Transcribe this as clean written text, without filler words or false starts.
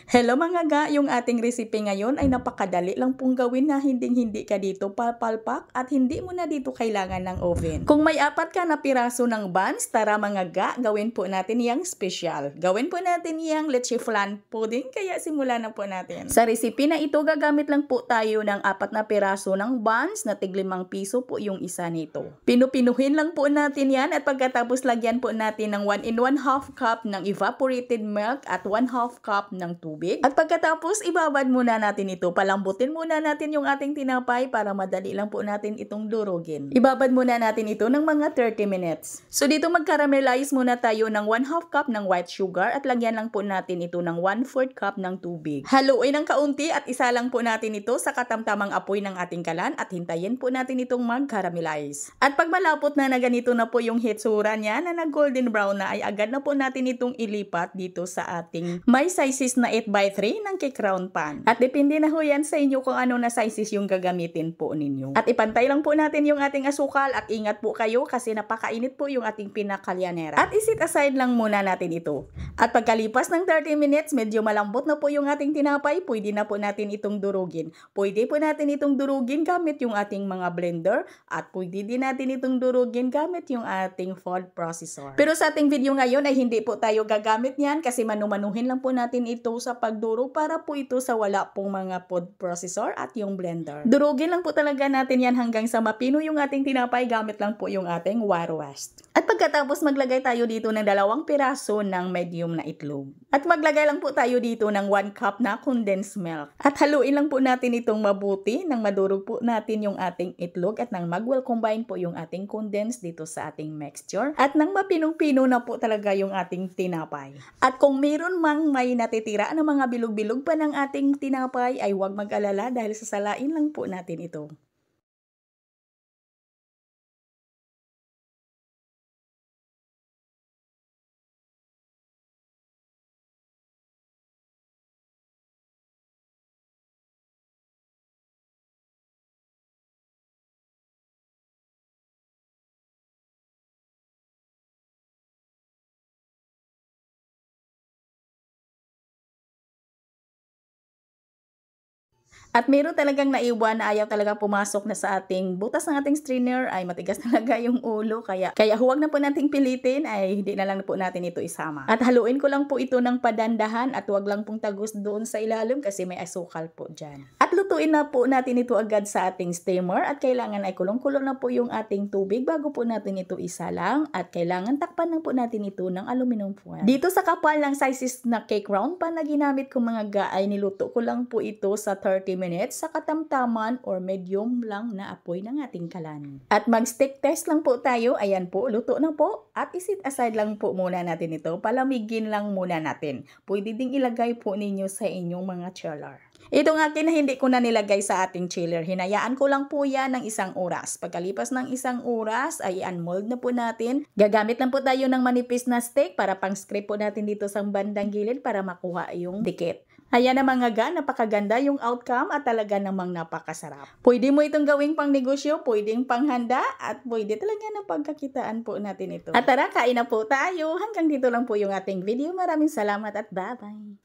Hello mga ga, yung ating recipe ngayon ay napakadali lang pong gawin na hindi ka dito papalpak at hindi mo na dito kailangan ng oven. Kung may 4 ka na piraso ng buns, tara mga ga, gawin po natin yung special. Gawin po natin yung leche flan pudding, kaya simulan na po natin. Sa recipe na ito, gagamit lang po tayo ng 4 na piraso ng buns na tig 5 piso po yung isa nito. Pinupinuhin lang po natin yan at pagkatapos lagyan po natin ng 1 1/2 cup ng evaporated milk at 1/2 cup ng tubig. At pagkatapos, ibabad muna natin ito. Palambutin muna natin yung ating tinapay para madali lang po natin itong durugin. Ibabad muna natin ito ng mga 30 minutes. So dito mag-caramelize muna tayo ng 1/2 cup ng white sugar at lagyan lang po natin ito ng 1/4 cup ng tubig. Haluin ng kaunti at isa lang po natin ito sa katamtamang apoy ng ating kalan at hintayin po natin itong mag-caramelize. At pag malapot na ganito na po yung hitsura niya na nag-golden brown na ay agad na po natin itong ilipat dito sa ating may sizes na 8x3 ng cake round pan. At depende na ho yan sa inyo kung ano na sizes yung gagamitin po ninyo. At ipantay lang po natin yung ating asukal at ingat po kayo kasi napakainit po yung ating pinakalyanera. At isit aside lang muna natin ito. At pagkalipas ng 30 minutes, medyo malambot na po yung ating tinapay, pwede na po natin itong durugin. Pwede po natin itong durugin gamit yung ating mga blender at pwede din natin itong durugin gamit yung ating food processor. Pero sa ating video ngayon ay hindi po tayo gagamit niyan kasi manumanuhin lang po natin ito sa pagdurog para po ito sa wala pong mga food processor at yung blender. Durugin lang po talaga natin yan hanggang sa mapino yung ating tinapay gamit lang po yung ating wire wash. At pagkatapos maglagay tayo dito ng 2 piraso ng medium na itlog. At maglagay lang po tayo dito ng 1 cup na condensed milk. At haluin lang po natin itong mabuti nang madurog po natin yung ating itlog at nang mag-well combine po yung ating condensed dito sa ating mixture. At nang mapinong-pino na po talaga yung ating tinapay. At kung meron mang may natitira na mga bilog-bilog pa ng ating tinapay ay huwag mag-alala dahil sasalain lang po natin ito. At meron talagang naiwan na ayaw talaga pumasok na sa ating butas ng ating strainer ay matigas talaga yung ulo. Kaya huwag na po nating pilitin ay hindi na lang po natin ito isama. At haluin ko lang po ito ng padandahan at huwag lang pong tagos doon sa ilalim kasi may asukal po dyan. At lutuin na po natin ito agad sa ating steamer at kailangan ay kulong-kulong na po yung ating tubig bago po natin ito isalang at kailangan takpan lang po natin ito ng aluminum foil. Dito sa kapal ng sizes na cake round pan na ginamit ko mga ga ay niluto ko lang po ito sa 30 minutes sa katamtaman or medium lang na apoy ng ating kalan. At mag-stick test lang po tayo. Ayan po, luto na po. At isit aside lang po muna natin ito. Palamigin lang muna natin. Pwede ding ilagay po ninyo sa inyong mga chiller. Itong akin na hindi ko na nilagay sa ating chiller. Hinayaan ko lang po yan ng 1 oras. Pagkalipas ng 1 oras ay unmold na po natin. Gagamit lang po tayo ng manipis na stick para pang scrape po natin dito sa bandang gilid para makuha yung dikit. Ayan na mga ga, napakaganda yung outcome at talaga namang napakasarap. Pwede mo itong gawing pang negosyo, pwedeng panghanda at pwede talaga na pagkakitaan po natin ito. At tara, kain na po tayo. Hanggang dito lang po yung ating video. Maraming salamat at bye-bye.